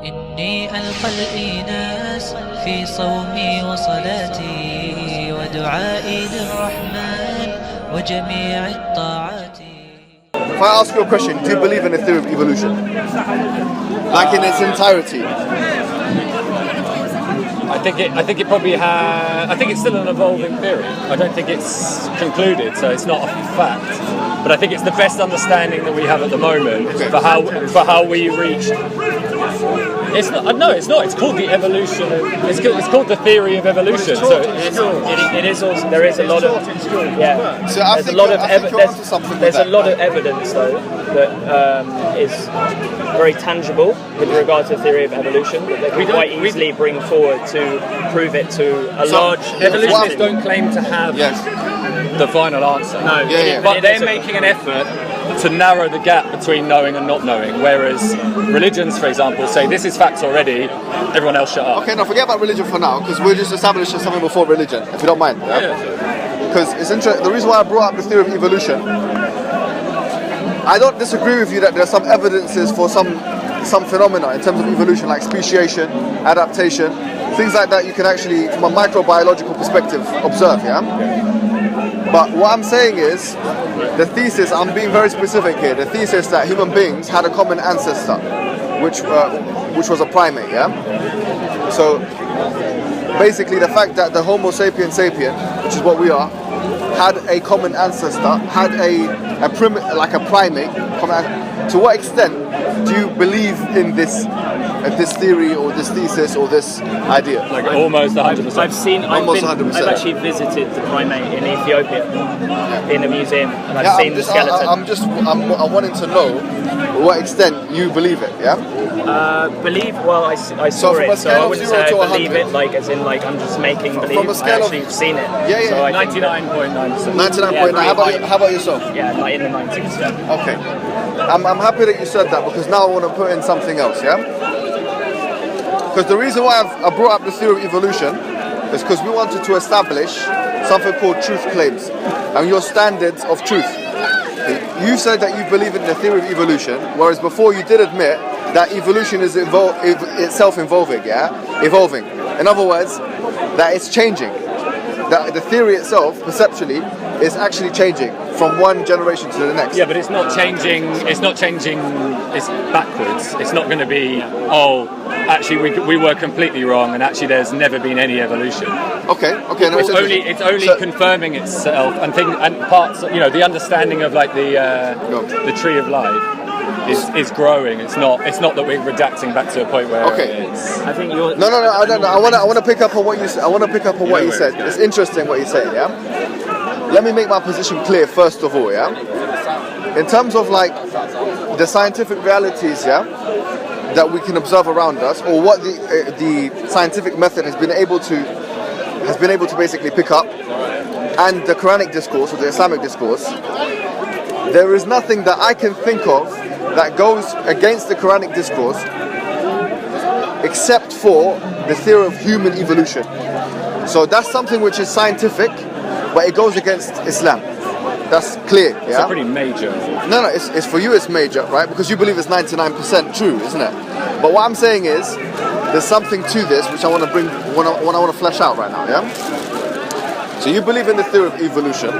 إني ألقى الإناس في صومي وصلاتي ودعائي للرحمن وجميع الطاعات. If I ask you a question, do you believe in the theory of evolution? Like in its entirety? I think it probably has. I think it's still an evolving theory. I don't think it's concluded, so it's not a fact. But I think it's the best understanding that we have at the moment for how we reached. It's not. No, it's not. It's called the evolution. It's called the theory of evolution. So it is also. There is a lot of. Yeah. So I think there's a lot of evidence though that is very tangible with regard to the theory of evolution that they can quite easily bring forward to prove it to a large. Evolutionists don't claim to have the final answer. No, but they're making an effort to narrow the gap between knowing and not knowing, whereas religions, for example, say this is facts already, everyone else shut up. Okay, now forget about religion for now, because we're just establishing something before religion, if you don't mind. Because it's interesting. The reason why I brought up the theory of evolution, I don't disagree with you that there's some evidences for some phenomena in terms of evolution, like speciation, adaptation, things like that you can actually, from a microbiological perspective, observe, But what I'm saying is, the thesis, I'm being very specific here, the thesis that human beings had a common ancestor, which was a primate, So, basically the fact that the Homo sapien sapien, which is what we are, had a common ancestor, had a primate, to what extent do you believe in this theory or this thesis or this idea? Like almost 100%. I've actually visited the primate in Ethiopia in a museum, and I've seen the skeleton. I'm wanting to know to what extent you believe it, I saw it, so I wouldn't say I believe it, like as in like I'm just making believe. I actually have seen it. Yeah. So 99.9%. 99.9. How about yourself? Yeah, like in the 90s. Yeah. Okay. I'm happy that you said that, because now I want to put in something else, Because the reason why I brought up the theory of evolution is because we wanted to establish something called truth claims and your standards of truth. You said that you believe in the theory of evolution, whereas before you did admit that evolution is itself evolving. In other words, that it's changing. That the theory itself, perceptually, is actually changing from one generation to the next. Yeah, but it's not changing. It's backwards. It's not going to be, actually we were completely wrong, and actually there's never been any evolution. Okay. No, it's only confirming itself and parts. The understanding of like the tree of life is growing. It's not that we're redacting back to a point where it's. I think you're. No. I want to pick up on what you said. It's interesting what you say. Let me make my position clear first of all. In terms of like the scientific realities, that we can observe around us, or what the scientific method has been able to basically pick up, and the Quranic discourse or the Islamic discourse, there is nothing that I can think of that goes against the Quranic discourse except for the theory of human evolution. So that's something which is scientific, but it goes against Islam. That's clear, It's pretty major. No, it's for you it's major, right? Because you believe it's 99% true, isn't it? But what I'm saying is, there's something to this which I want to bring, I want to flesh out right now, So you believe in the theory of evolution,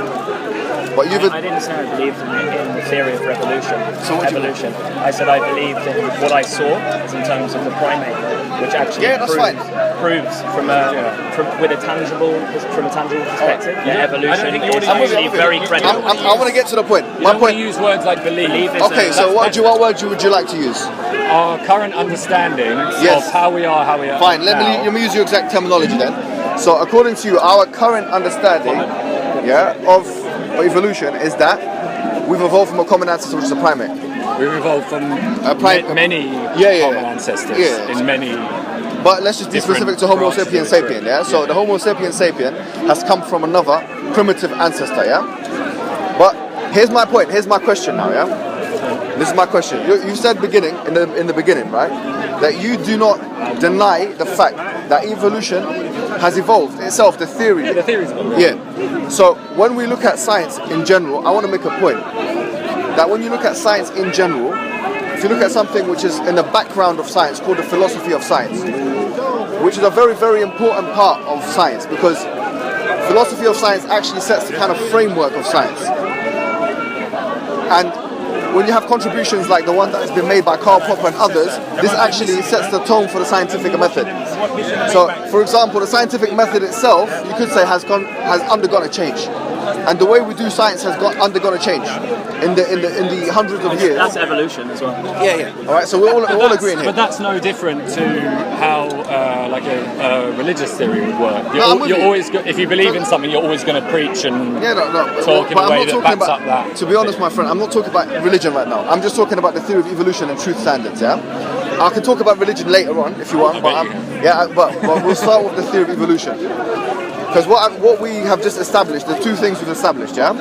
but I didn't say I believed in the theory of revolution. So evolution. I said I believed in what I saw in terms of the primate, which actually proves with a tangible perspective that evolution is actually very credible. I want to get to the point. My point. Use words like believe. Okay, so what word would you like to use? Our current understanding of how we are. Fine. Let me use your exact terminology then. So according to you, our current understanding, of evolution is that we've evolved from a common ancestor, which is a primate. We've evolved from many common ancestors in many. But let's just be specific to Homo sapien sapien, So the Homo sapien sapien has come from another primitive ancestor, But here's my point. Here's my question now, This is my question. You said in the beginning, right, that you do not deny the fact that evolution has evolved itself, the theory. Yeah, the theory's evolved. So when we look at science in general, I want to make a point that when you look at science in general, if you look at something which is in the background of science called the philosophy of science, which is a very, very important part of science, because philosophy of science actually sets the kind of framework of science. And when you have contributions like the one that has been made by Karl Popper and others, this actually sets the tone for the scientific method. So, for example, the scientific method itself, you could say, has undergone a change, and the way we do science has undergone a change in the hundreds of years. That's evolution as well. Yeah. All right, so we're all agreeing here. But that's no different to how like a religious theory would work. You're always if you believe in something, you're always going to preach and talk in a way that backs up that. To be honest, my friend, I'm not talking about religion right now. I'm just talking about the theory of evolution and truth standards. Yeah, I can talk about religion later on if you want. But we'll start with the theory of evolution. Because what we have just established, the two things we've established, yeah,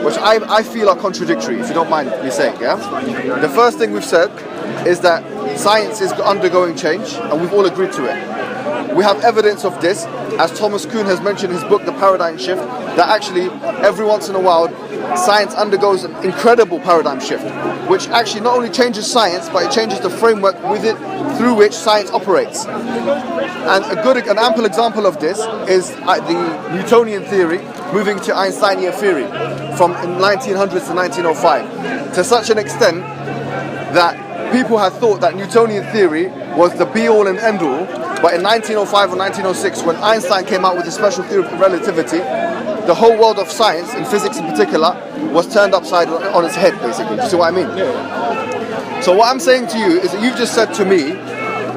which I feel are contradictory, if you don't mind me saying, yeah. The first thing we've said is that science is undergoing change, and we've all agreed to it. We have evidence of this, as Thomas Kuhn has mentioned in his book, The Paradigm Shift, that actually every once in a while science undergoes an incredible paradigm shift, which actually not only changes science, but it changes the framework through which science operates. And an ample example of this is the Newtonian theory moving to Einsteinian theory from 1900s to 1905, to such an extent that people had thought that Newtonian theory was the be-all and end-all, but in 1905 or 1906, when Einstein came out with the special theory of relativity, the whole world of science, and physics in particular, was turned upside on its head, basically. Do you see what I mean? Yeah. So what I'm saying to you is that you've just said to me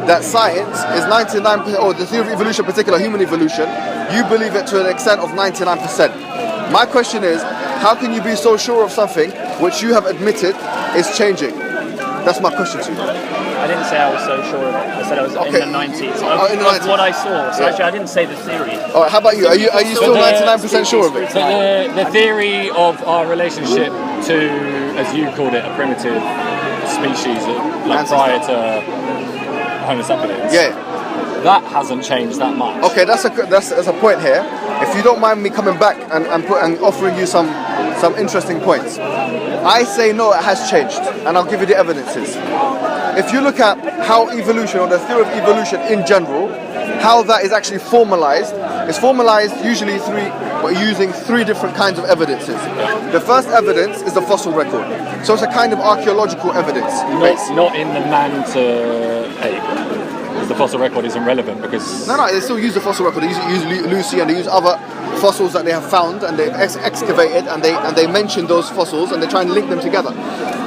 that science is 99%, or the theory of evolution, in particular human evolution, you believe it to an extent of 99%. My question is, how can you be so sure of something which you have admitted is changing? That's my question to you. I didn't say I was so sure of it. I said I was in the 90s. In the 90s. What I saw. So actually, I didn't say the theory. All right, how about you? Are you still 99% sure of it? So the theory of our relationship to, as you called it, a primitive species, like prior to Homo sapiens. Yeah. That hasn't changed that much. Okay, that's a point here. If you don't mind me coming back and offering you some interesting points, I say no, it has changed, and I'll give you the evidences. If you look at how evolution, or the theory of evolution in general, how that is actually formalized, it's formalized usually using three different kinds of evidences. The first evidence is the fossil record, so it's a kind of archaeological evidence. Not in the man to ape. The fossil record isn't relevant because... No, they still use the fossil record. They use Lucy, and they use other fossils that they have found, and they've excavated, and they mention those fossils, and they try and link them together.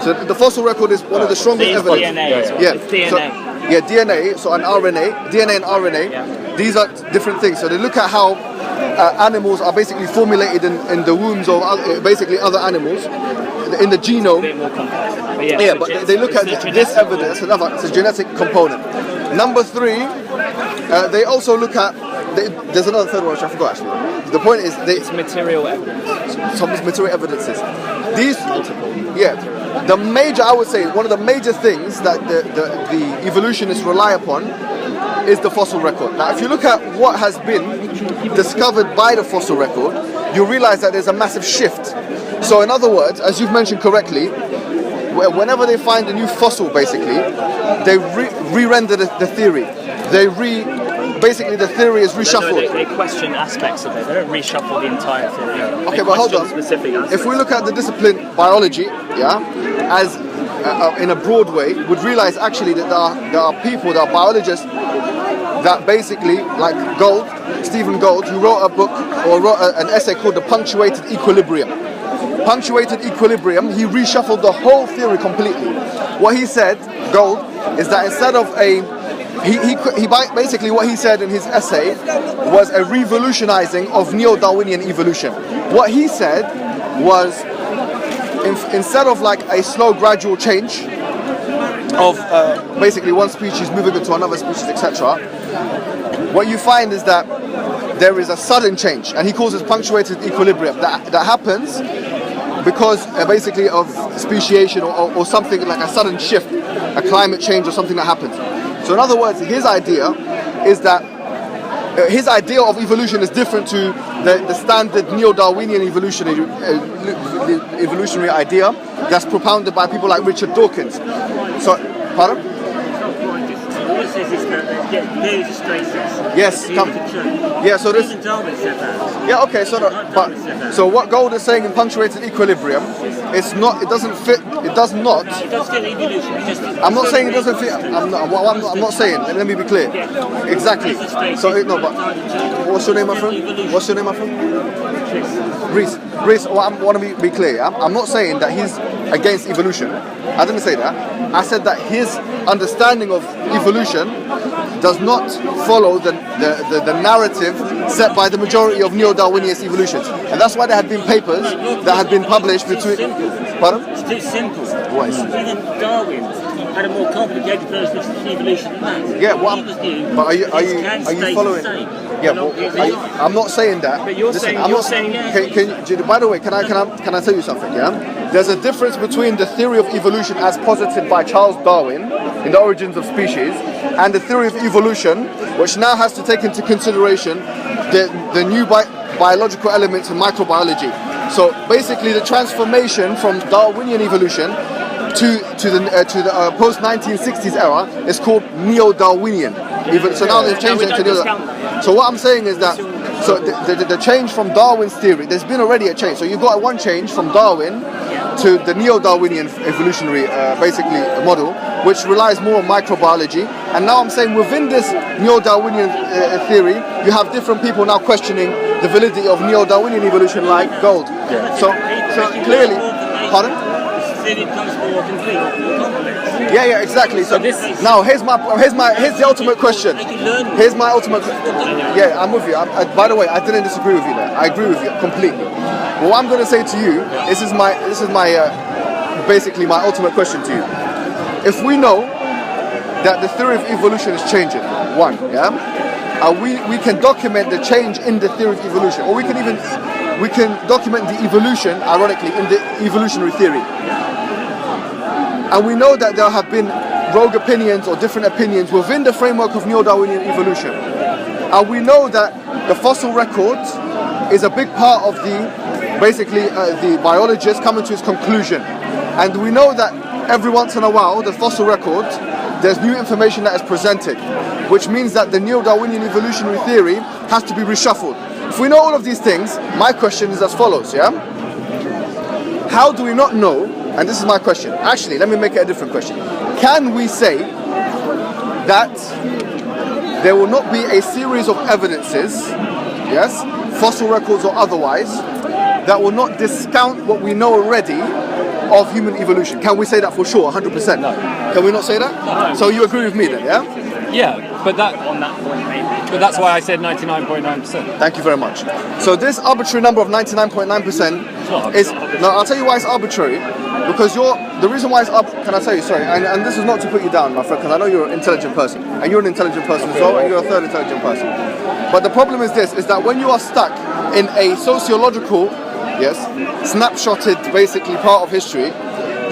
So the fossil record is one of the strongest evidence. DNA. Yeah. It's DNA. So, DNA. So DNA and RNA. These are different things. So they look at how animals are basically formulated in the wombs of basically other animals in the genome. A bit more complex. But they look at this evidence. It's a genetic component. Number three, they also look at. There's another third one which I forgot actually. The point is, it's material evidence. Some material evidences. These, the major, I would say, one of the major things that the evolutionists rely upon is the fossil record. Now, if you look at what has been discovered by the fossil record, you realize that there's a massive shift. So, in other words, as you've mentioned correctly, whenever they find a new fossil, basically, they re-render the theory. Basically, the theory is reshuffled. They question aspects of it. They don't reshuffle the entire theory. Okay, but hold on. If we look at the discipline biology, as in a broad way, would realize actually that there are people, there are biologists that basically, like Stephen Gould, who wrote a book or wrote an essay called The Punctuated Equilibrium. Punctuated equilibrium, he reshuffled the whole theory completely. What he said, Gould, is that instead of he basically what he said in his essay was a revolutionizing of neo-Darwinian evolution. What he said was instead of like a slow gradual change of basically one species moving into another species, etc., what you find is that there is a sudden change, and he calls it punctuated equilibrium that happens because basically of speciation or something like a sudden shift, a climate change or something that happens. So in other words, his idea is that his idea of evolution is different to the standard neo-Darwinian evolutionary idea that's propounded by people like Richard Dawkins. So, pardon? All it says is that there is a stasis. Yes, come. Yeah, so this. Darwin said that. Yeah, okay. So what Gold is saying in punctuated equilibrium, it's not. It doesn't fit. It does not. It does fit evolution. I'm not saying it doesn't fit. I'm not saying. Let me be clear. Exactly. So no, but what's your name, my friend? What's your name, my friend? Reese. Reese. Well, I want to be clear. I'm not saying that he's against evolution. I didn't say that. I said that his understanding of evolution does not follow the narrative set by the majority of neo-Darwinian evolutionists, and that's why there had been papers that had been published between. Pardon? It's too simple. What is? Even Darwin had a more complicated version of evolution than that. Yeah, well, but are you following? Yeah, well, I'm not saying that. But you're saying. By the way, can I tell you something? Yeah. There's a difference between the theory of evolution as posited by Charles Darwin in The Origins of Species and the theory of evolution, which now has to take into consideration the new biological elements in microbiology. So basically, the transformation from Darwinian evolution to the post 1960s era is called neo-Darwinian. So now they've changed it to neo. So what I'm saying is that the change from Darwin's theory, there's been already a change. So you've got one change from Darwin to the neo-Darwinian evolutionary basically model, which relies more on microbiology. And now I'm saying within this neo-Darwinian theory, you have different people now questioning the validity of neo-Darwinian evolution, like Gold. Yeah. So clearly, pardon? Yeah, exactly. So now here's the ultimate question. Here's my ultimate. Yeah, I'm with you. By the way, I didn't disagree with you there. I agree with you completely. But what I'm going to say to you, this is my basically my ultimate question to you. If we know that the theory of evolution is changing, we can document the change in the theory of evolution, or we can document the evolution, ironically, in the evolutionary theory. And we know that there have been rogue opinions or different opinions within the framework of neo-Darwinian evolution. And we know that the fossil record is a big part of the biologist coming to his conclusion. And we know that every once in a while, the fossil record, there's new information that is presented, which means that the neo-Darwinian evolutionary theory has to be reshuffled. If we know all of these things, my question is as follows, How do we not know, and this is my question, actually, let me make it a different question. Can we say that there will not be a series of evidences, fossil records or otherwise, that will not discount what we know already of human evolution? Can we say that for sure, 100%? No. Can we not say that? No. So you agree with me then, yeah? Yeah, but on that point maybe. But that's why I said 99.9%. Thank you very much. So this arbitrary number of 99.9% is... No, I'll tell you why it's arbitrary. Because the reason why it's can I tell you, sorry, and this is not to put you down, my friend, because I know you're an intelligent person, and you're an intelligent person as well, and you're a third intelligent person. But the problem is this, is that when you are stuck in a sociological, snapshotted, basically, part of history,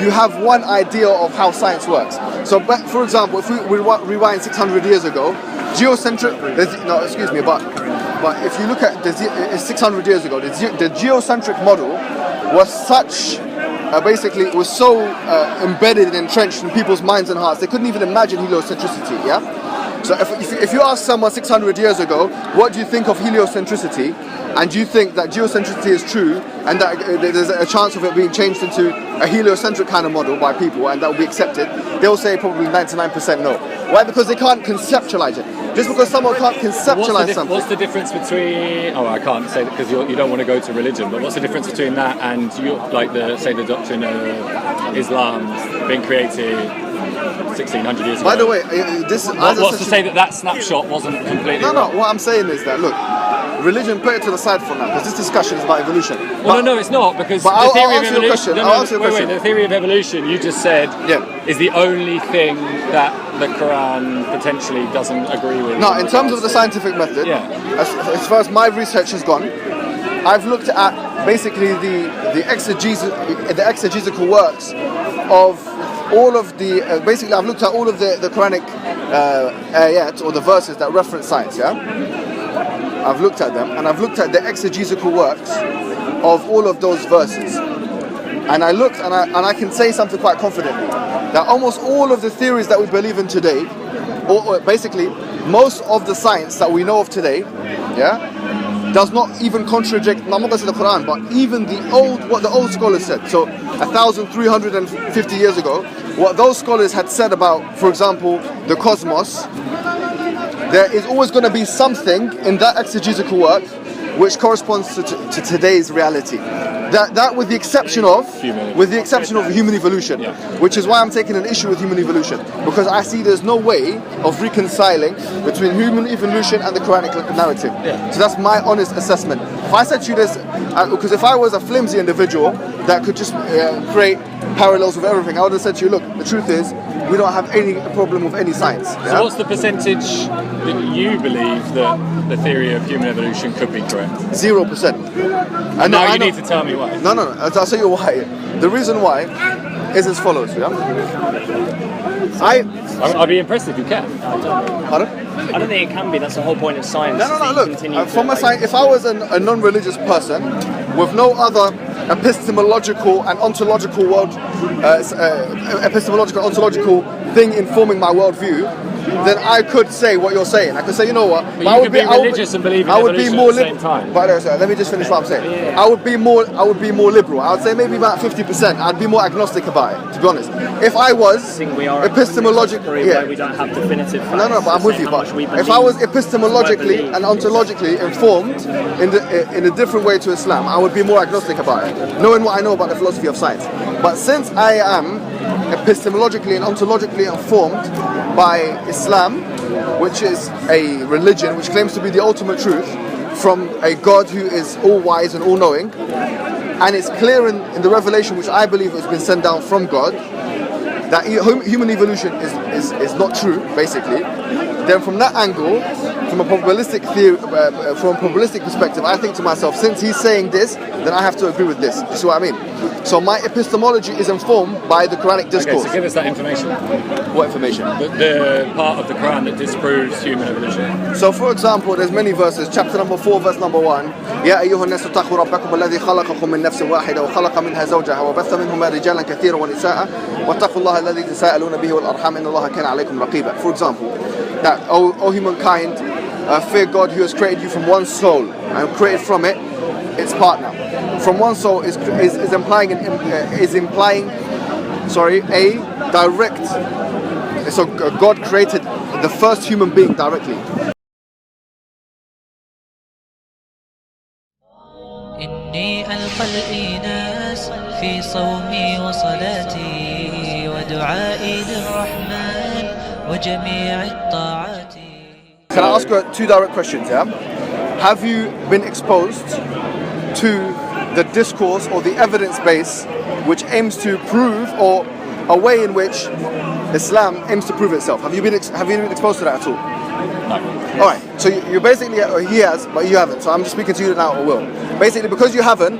you have one idea of how science works. So, for example, if we rewind 600 years ago, geocentric, but if you look at 600 years ago, the geocentric model was such... basically, it was so embedded and entrenched in people's minds and hearts, they couldn't even imagine heliocentricity, So if you ask someone 600 years ago, what do you think of heliocentricity, and do you think that geocentricity is true, and that there's a chance of it being changed into a heliocentric kind of model by people, and that will be accepted, they'll say probably 99% no. Why? Because they can't conceptualize it. Just because someone can't conceptualize something. What's the difference between... Oh, I can't say that because you don't want to go to religion, but what's the difference between that and, the doctrine of Islam being created 1,600 years ago? By the way, what's to say that snapshot wasn't completely wrong? No, what I'm saying is that, look, religion, put it to the side for now, because this discussion is about evolution. Well, no, it's not, because the theory of evolution... Wait, the theory of evolution, you just said, is the only thing that the Quran potentially doesn't agree with. No, in terms of the scientific method, as far as my research has gone, I've looked at basically the exegetical works of all of the... basically, I've looked at all of the Quranic ayat, or the verses that reference science, I've looked at them, and I've looked at the exegetical works of all of those verses. And I looked, and I can say something quite confidently. that almost all of the theories that we believe in today, or basically most of the science that we know of today, does not even contradict, I'm not going to say the Quran, but even what the old scholars said. So 1,350 years ago, what those scholars had said about, for example, the cosmos, there is always going to be something in that exegetical work which corresponds to today's reality. That with the exception of human evolution, which is why I'm taking an issue with human evolution, because I see there's no way of reconciling between human evolution and the Quranic narrative. So that's my honest assessment. If I said to you this, because if I was a flimsy individual that could just create parallels with everything, I would have said to you, look, the truth is, we don't have any problem with any science. So what's the percentage that you believe that the theory of human evolution could be correct? 0%. And now you need to tell me why. No. I'll tell you why. The reason why is as follows. I'd be impressed if you can. Pardon? I don't think it can be. That's the whole point of science. No. Look, if I was a non-religious person with no other epistemological and ontological ontological thing informing my worldview, then I could say what you're saying. I could say, you know what? But you could be religious and believe in evolution at the same time. But let me just finish what I'm saying. I would be more liberal. I would say maybe about 50%. I'd be more agnostic about it, to be honest. If I was epistemologically, we don't have definitive facts. No, but I'm with you. But if I was epistemologically and ontologically informed in a different way to Islam, I would be more agnostic about it, knowing what I know about the philosophy of science. But since I am epistemologically and ontologically informed by Islam, which is a religion which claims to be the ultimate truth from a God who is all-wise and all-knowing, and it's clear in the revelation which I believe has been sent down from God, that human evolution is not true, basically, then from that angle, from a probabilistic theory, from a probabilistic perspective, I think to myself, since he's saying this, then I have to agree with this. You see what I mean? So my epistemology is informed by the Quranic discourse. Okay, so give us that information. What information? The part of the Quran that disproves human evolution. So for example, there's many verses. Chapter number 4, verse number 1. يا أيها الناس اتقوا ربكم الذي خلقكم من نفس واحدة وخلق منها زوجها وبث منهما رجالا كثيرا ونساء واتقوا الله الذي تساءلون به والأرحام إن الله كان عليكم رقيبا. For example, that O humankind, fear God who has created you from one soul and created from it its partner. From one soul is implying a direct. So God created the first human being directly. إني ألقى الإناس في صومي وصلاتي ودعائي للرحمن وجميع الطاعات. Can I ask you two direct questions? Have you been exposed to the discourse or the evidence base which aims to prove, or a way in which Islam aims to prove itself? Have you been exposed to that at all? No. All right. So you basically, he has, but you haven't. So I'm just speaking to you now, or will. Basically, because you haven't.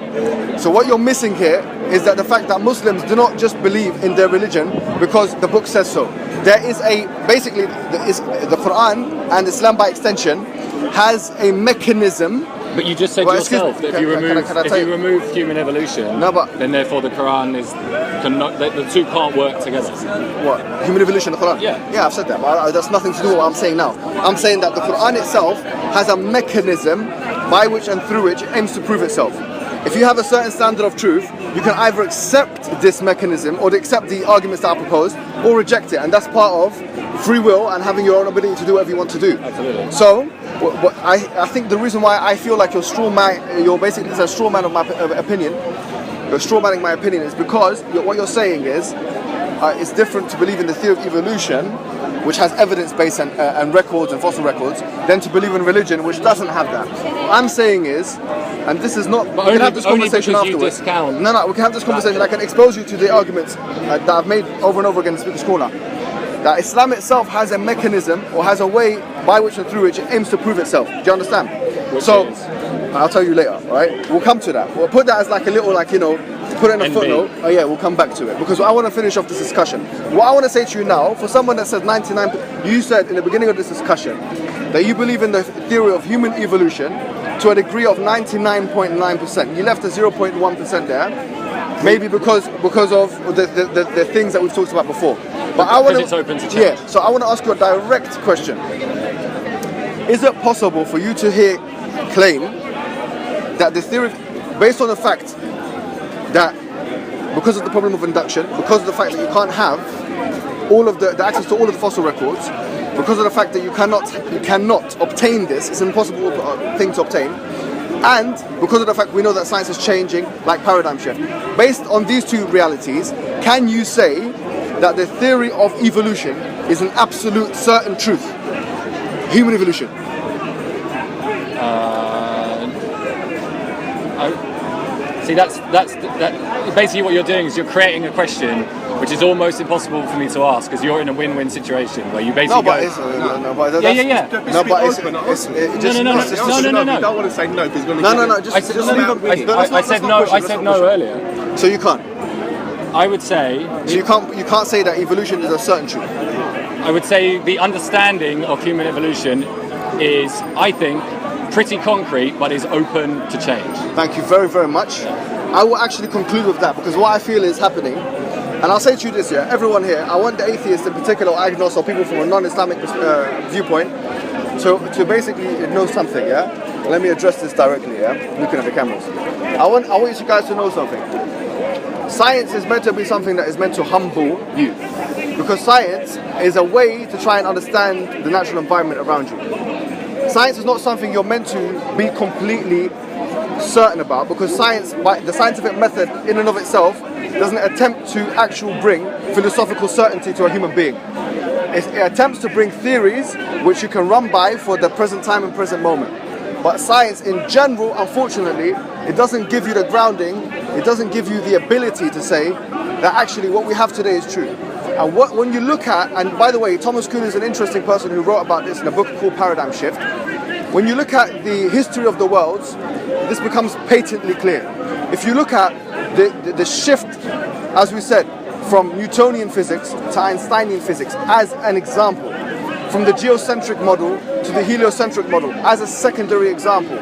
So what you're missing here is that the fact that Muslims do not just believe in their religion because the book says so. There is the Quran and Islam by extension has a mechanism. But you just said yourself that if you remove human evolution, then therefore the Quran the two can't work together. What? Human evolution, the Quran? Yeah, I've said that, but that's nothing to do with what I'm saying now. I'm saying that the Quran itself has a mechanism by which and through which it aims to prove itself. If you have a certain standard of truth, you can either accept this mechanism or accept the arguments that are proposed, or reject it, and that's part of free will and having your own ability to do whatever you want to do. Absolutely. So, I think the reason why I feel like you're basically a straw man of my opinion, you're straw manning my opinion, is because what you're saying is it's different to believe in the theory of evolution, which has evidence base and records and fossil records, than to believe in religion, which doesn't have that. What I'm saying is, and this is not, we can have this conversation afterwards. No, we can have this conversation. I can expose you to the arguments that I've made over and over again in Speaker's Corner. That Islam itself has a mechanism, or has a way by which and through which it aims to prove itself. Do you understand? I'll tell you later, alright? We'll come to that. We'll put that as like a little, put it in a footnote. Oh yeah, we'll come back to it. Because I want to finish off this discussion. What I want to say to you now, for someone that says 99%, you said in the beginning of this discussion that you believe in the theory of human evolution to a degree of 99.9%. You left the 0.1% there. Maybe because of the things that we've talked about before. But I want it's open to change. Yeah. So I want to ask you a direct question. Is it possible for you to claim that the theory, based on the fact that because of the problem of induction, because of the fact that you can't have all of the access to all of the fossil records, because of the fact that you cannot obtain this, it's an impossible thing to obtain, and because of the fact we know that science is changing like paradigm shift. Based on these two realities, can you say that the theory of evolution is an absolute certain truth? Human evolution. See, that's basically what you're doing is you're creating a question which is almost impossible for me to ask because you're in a win-win situation where you basically No, but You don't want to say no because I said no earlier. So you can't. I would say So you can't say that evolution is a certain truth. I would say the understanding of human evolution is, I think, pretty concrete, but is open to change. Thank you very, very much. I will actually conclude with that because what I feel is happening, and I'll say to you this, everyone here, I want the atheists in particular, or agnostics, or people from a non-Islamic viewpoint, to basically know something, Let me address this directly, looking at the cameras. I want you guys to know something. Science is meant to be something that is meant to humble you, because science is a way to try and understand the natural environment around you. Science is not something you're meant to be completely certain about, because science, by the scientific method in and of itself, doesn't attempt to actually bring philosophical certainty to a human being. It attempts to bring theories which you can run by for the present time and present moment. But science in general, unfortunately, it doesn't give you the grounding, it doesn't give you the ability to say that actually what we have today is true. And when you look at, and by the way, Thomas Kuhn is an interesting person who wrote about this in a book called Paradigm Shift. When you look at the history of the worlds, this becomes patently clear. If you look at the shift, as we said, from Newtonian physics to Einsteinian physics as an example, from the geocentric model to the heliocentric model as a secondary example,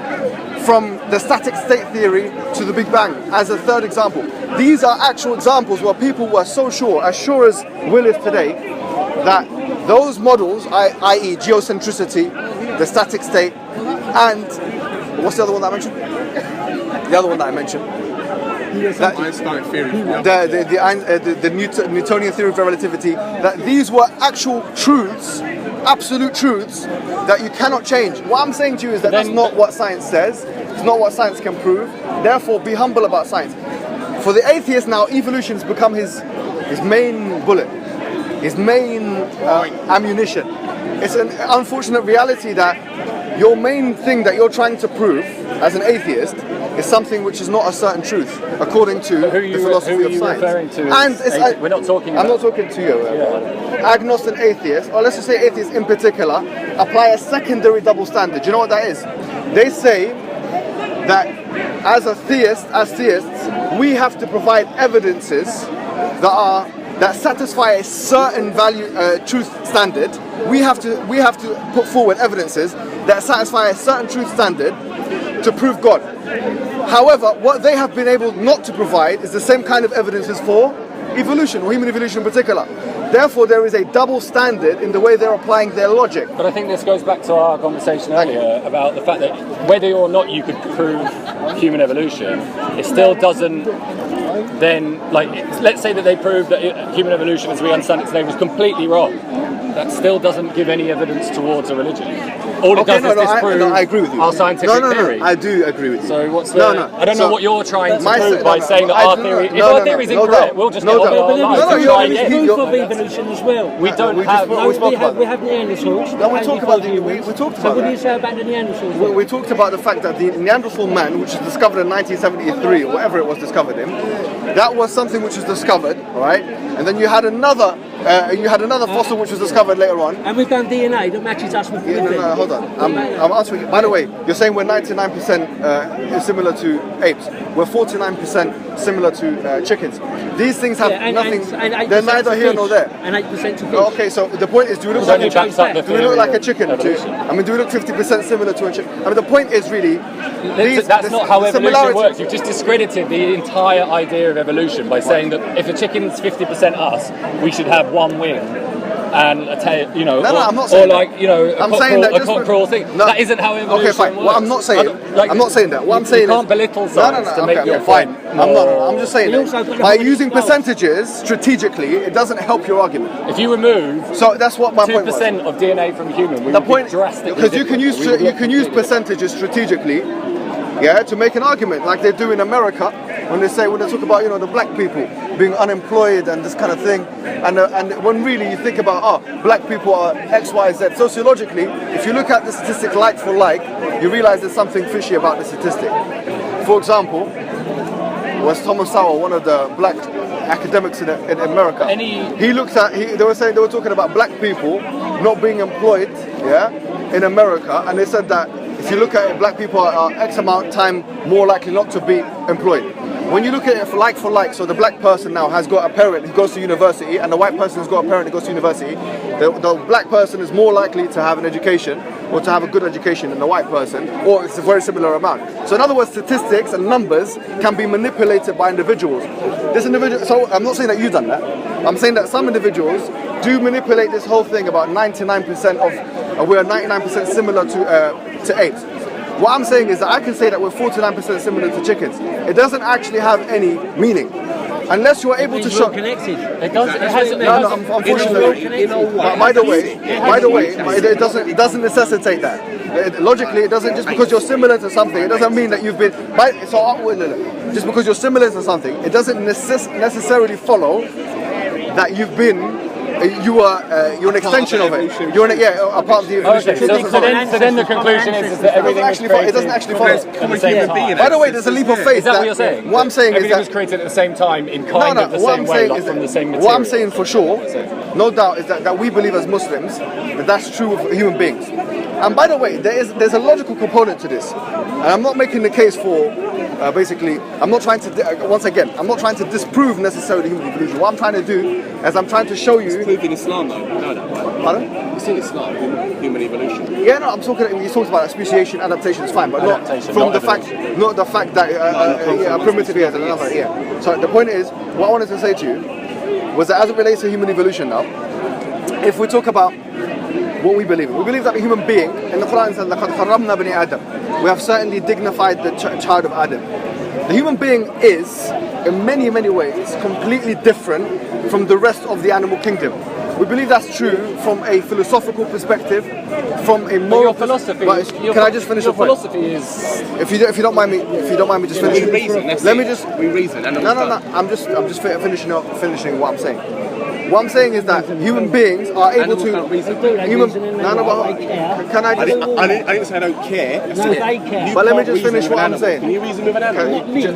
from the static state theory to the Big Bang as a third example. These are actual examples where people were so sure, as sure as Will is today, that those models, i.e. geocentricity, the static state, and what's the other one that I mentioned? The other one that I mentioned. Einstein theory. The Newtonian theory of relativity, that these were actual truths, absolute truths, that you cannot change. What I'm saying to you is that that's not what science says, it's not what science can prove, therefore be humble about science. For the atheist now, evolution has become his main bullet, his main ammunition. It's an unfortunate reality that your main thing that you're trying to prove as an atheist is something which is not a certain truth, according to the philosophy of science. We're not talking about... I'm not talking to you. Agnost and atheists, or let's just say atheists in particular, apply a secondary double standard. Do you know what that is? They say that as theists, we have to provide evidences that satisfy a certain truth standard. We have to put forward evidences that satisfy a certain truth standard to prove God. However, what they have been able not to provide is the same kind of evidences for evolution, or human evolution in particular. Therefore, there is a double standard in the way they're applying their logic. But I think this goes back to our conversation earlier about the fact that whether or not you could prove human evolution, it still doesn't then, let's say that they proved that human evolution as we understand it today was completely wrong. That still doesn't give any evidence towards a religion. All it does is disprove I agree with you. our scientific theory. I do agree with you. So what's the... I don't know what you're trying to prove by saying that our theory... If our theory is incorrect, we'll just get on with our lives and try again. Proof of evolution as well. We don't have... We have Neanderthals. No, we talked about So what do you say about the Neanderthals? We talked about the fact that the Neanderthal man, which was discovered in 1973, or whatever it was discovered in, that was something which was discovered, all right? And then you had another fossil which was discovered later on. And we've done DNA that matches us with No, hold on. I'm answering you. By the way, you're saying we're 99% similar to apes. We're 49% similar to chickens. These things have nothing. They're neither here nor there. And 8% to fish. Okay, so the point is, do we look like a chicken? Do we look like a chicken? I mean, do we look 50% similar to a chicken? I mean, the point is really That's not how evolution works. You've just discredited the entire idea of evolution by saying that if a chicken's 50% us, we should have one wing and a tail, you know, I'm not saying a cockerel thing. No. That isn't how evolution Okay, fine. works. What I'm not saying, I'm not saying that. What I'm saying you can't belittle science to make your fine. point. I'm just saying that by using percentages strategically, it doesn't help your argument. If you remove that's what my point was. 2% of DNA from a human, we the would point be drastically because you can use percentages strategically, to make an argument like they do in America when they talk about the black people being unemployed and this kind of thing, and when really you think about black people are X, Y, Z. Sociologically, if you look at the statistic like for like, you realize there's something fishy about the statistic. For example, was Thomas Sowell, one of the black academics in America. They were talking about black people not being employed, in America, and they said that if you look at it, black people are X amount of time more likely not to be employed. When you look at it for like, so the black person now has got a parent who goes to university, and the white person has got a parent who goes to university, the black person is more likely to have an education, or to have a good education than the white person, or it's a very similar amount. So in other words, statistics and numbers can be manipulated by individuals. So I'm not saying that you've done that. I'm saying that some individuals do manipulate this whole thing about 99% of, we're 99% similar to apes. What I'm saying is that I can say that we're 49% similar to chickens. It doesn't actually have any meaning. Unless you are able to show. Connected. Unfortunately. By the way, it doesn't necessitate that. Logically, it doesn't. Just because you're similar to something, it doesn't mean that you've been. Just because you're similar to something, it doesn't necessarily follow that you've been. You're an extension of it. You're a part of the evolution. Okay, so then the conclusion is that everything was created. It doesn't actually follow. At the same time. By the way, there's a leap of faith. Is that what you're saying? What I'm saying everything is that was created at the same time in kind of the same way, like from the same material. What I'm saying for sure, no doubt, is that we believe as Muslims that that's true of human beings. And by the way, there's a logical component to this, and I'm not making the case for. Basically, I'm not trying to disprove necessarily human evolution. What I'm trying to do is I'm trying to show you. It's proved in Islam, though. You know that, right? Pardon? It's in Islam, human evolution. Yeah, no, I'm talking. You talked about speciation, adaptation is fine, but not the fact that a primitive is another. Yeah. So the point is, what I wanted to say to you was that as it relates to human evolution now, if we talk about what we believe that the human being, in the Quran says, لَقَدْ خَرَّمْنَا بَنِي آدَمَ. We have certainly dignified the child of Adam. The human being is, in many, many ways, completely different from the rest of the animal kingdom. We believe that's true from a philosophical perspective, from a moral philosophy. Can I just finish the point? Philosophy is. If you don't mind me just finishing. Let me just. We reason. No. I'm just finishing what I'm saying. What I'm saying is that human beings are able to. Can I just? I didn't say I don't care. No, they care. But let me just finish what I'm saying. Can you reason with an animal? Do you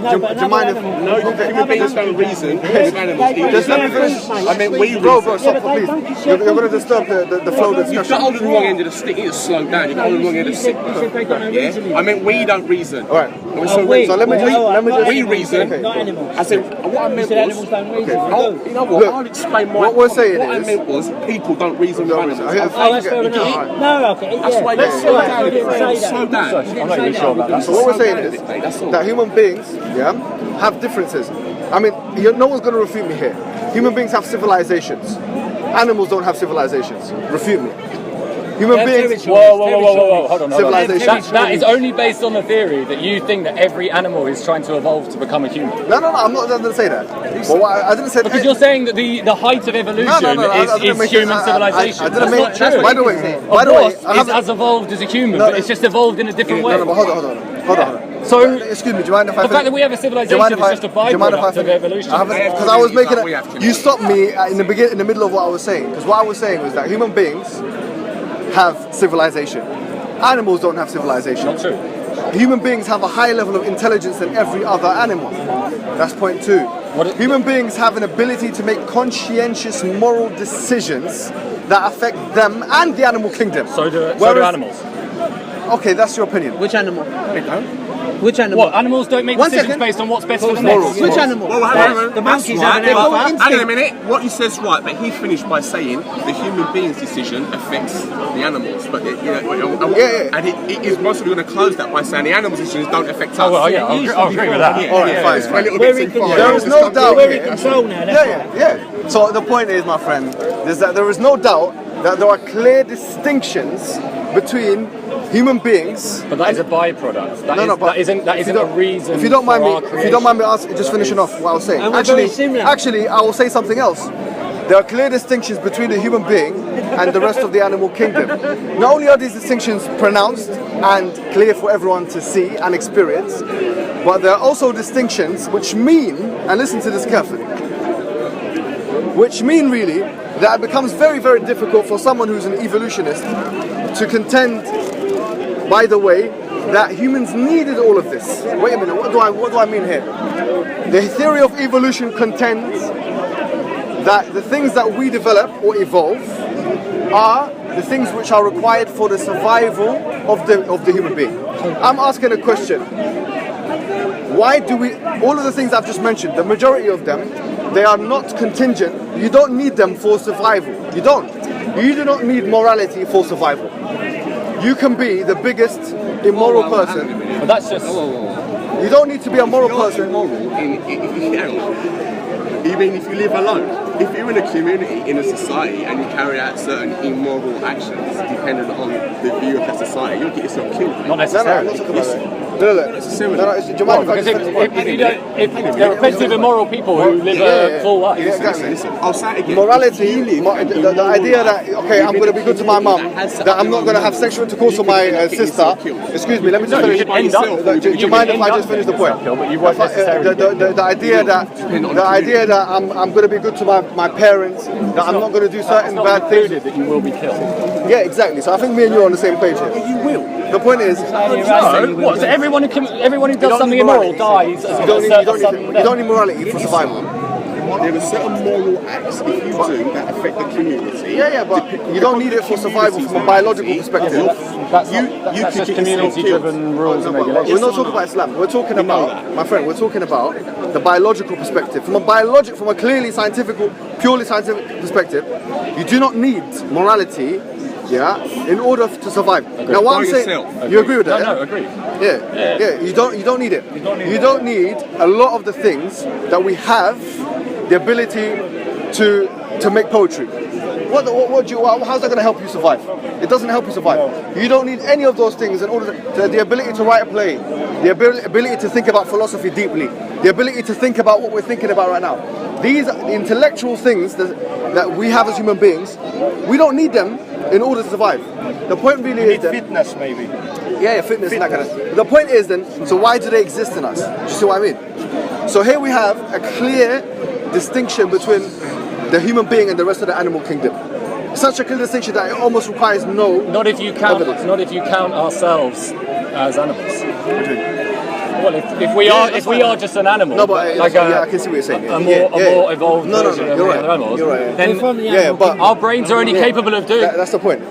mind if? No, human beings don't reason with animals. Just let me finish. I mean, we Bro, stop, please. You're going to disturb the flow of the You've discussion. got hold of the wrong end of the stick. You need to slow down. You've got hold of the wrong end of the stick. Yeah. I mean, we don't reason. All right. So let me just. We reason. Not animals. I said what I meant was. Animals don't reason. You know what? Look, I'll explain my. what we're saying What I is. meant was people don't reason with animals. Oh, that's fair enough. No, okay. That's why Let's slow down. Slow down. I'm not even sure about that. So what we're saying is that human beings, have differences. I mean, no one's going to refute me here. Human beings have civilizations. Animals don't have civilizations. Refute me. Human beings. Whoa, hold on. Civilization. That is only based on the theory that you think that every animal is trying to evolve to become a human. No, I'm not going to say that. Well, I didn't say that. Because you're saying that the height of evolution is human civilization. I didn't make That's not true. By the way, it's as evolved as a human, but it's just evolved in a different way. No, but hold on. So, excuse me, do you mind if I the fact that we have a civilization is just a byproduct of evolution. Because I was making you stopped me in the middle of what I was saying. Because what I was saying was that human beings have civilization. Animals don't have civilization. Not true. Human beings have a high level of intelligence than every other animal. That's point 2. Human beings have an ability to make conscientious moral decisions that affect them and the animal kingdom. So do animals. Okay, that's your opinion. Which animal? Which animal? What, animals don't make One decisions second. based on what's best for the Morals. next? Which animal? Well, hang on. The monkeys That's have an right. animal Hang on a instinct. minute. What you said's right, but he finished by saying the human being's decision affects the animals. But and he is mostly going to close that by saying the animals' decisions don't affect us. Oh, well, yeah, I'll agree with that. All right, fine. It's a little We're bit in too far. control. There is no doubt We're in here. control now. That's right. Yeah. So the point is, my friend, is that there is no doubt that there are clear distinctions between human beings. But that is a byproduct. But That isn't a reason. If you don't mind for me, our if you don't mind me creation. just finishing off what I was saying. And we're very similar. Actually, I will say something else. There are clear distinctions between the human being and the rest of the animal kingdom. Not only are these distinctions pronounced and clear for everyone to see and experience, but there are also distinctions which mean, and listen to this carefully, which mean really that it becomes very, very difficult for someone who's an evolutionist to contend, by the way, that humans needed all of this. Wait a minute, what do I mean here? The theory of evolution contends that the things that we develop or evolve are the things which are required for the survival of the human being. I'm asking a question. Why do we, all of the things I've just mentioned, the majority of them, they are not contingent. You don't need them for survival. You don't. You do not need morality for survival. You can be the biggest immoral person. But that's just. You don't need to be a moral person. Even if you live alone. If you're in a community, in a society, and you carry out certain immoral actions dependent on the view of that society, you'll get yourself killed. Not No, I'm necessarily. not talking about that. No, do you mind if I Because just finish the point? if there are plenty of immoral people who live a full life. Yeah, exactly. Listen, I'll say it again. Morality, the idea that, okay, I'm going to be good to my mum, that I'm not going to have sexual intercourse with my sister. Excuse me, let me just No, you finish. could end up. Do you mind if I just finish the point? But you won't necessarily. The idea that I'm going to be good to my parents, that I'm not going to do certain It's bad not things. included that you will be killed. Yeah, exactly. So I think me and you are on the same page here. You will. The point is, No, what? So everyone who does something immoral dies as you don't a sudden you death. don't need morality for survival. There are certain moral acts if you do that affect the community. Yeah, but you don't need it for survival from a biological perspective. That's could just get community-driven rules and regulations. We're not talking about Islam. We're talking about, my friend, we're talking about the biological perspective. From a clearly scientific, purely scientific perspective, you do not need morality, in order to survive. Now, what I'm saying, you agree with that? No, agree. Yeah. You don't need it. You don't need a lot of the things that we have, the ability to make poetry. How's that going to help you survive? It doesn't help you survive. You don't need any of those things in order to the ability to write a play, the ability to think about philosophy deeply, the ability to think about what we're thinking about right now. These are the intellectual things that we have as human beings. We don't need them in order to survive. The point really is that fitness, maybe. Yeah, fitness and that kind of stuff. The point is then, so why do they exist in us? Do you see what I mean? So here we have a clear distinction between the human being and the rest of the animal kingdom. Such a clear distinction that it almost requires Not if you count. evidence. Not if you count ourselves as animals. Well, if we are just an animal, No, but like I can see what you're saying. a more evolved No, version of you're the right. other animals, You're right. then We're from the Yeah, animal but our brains are only capable of doing. that's the point.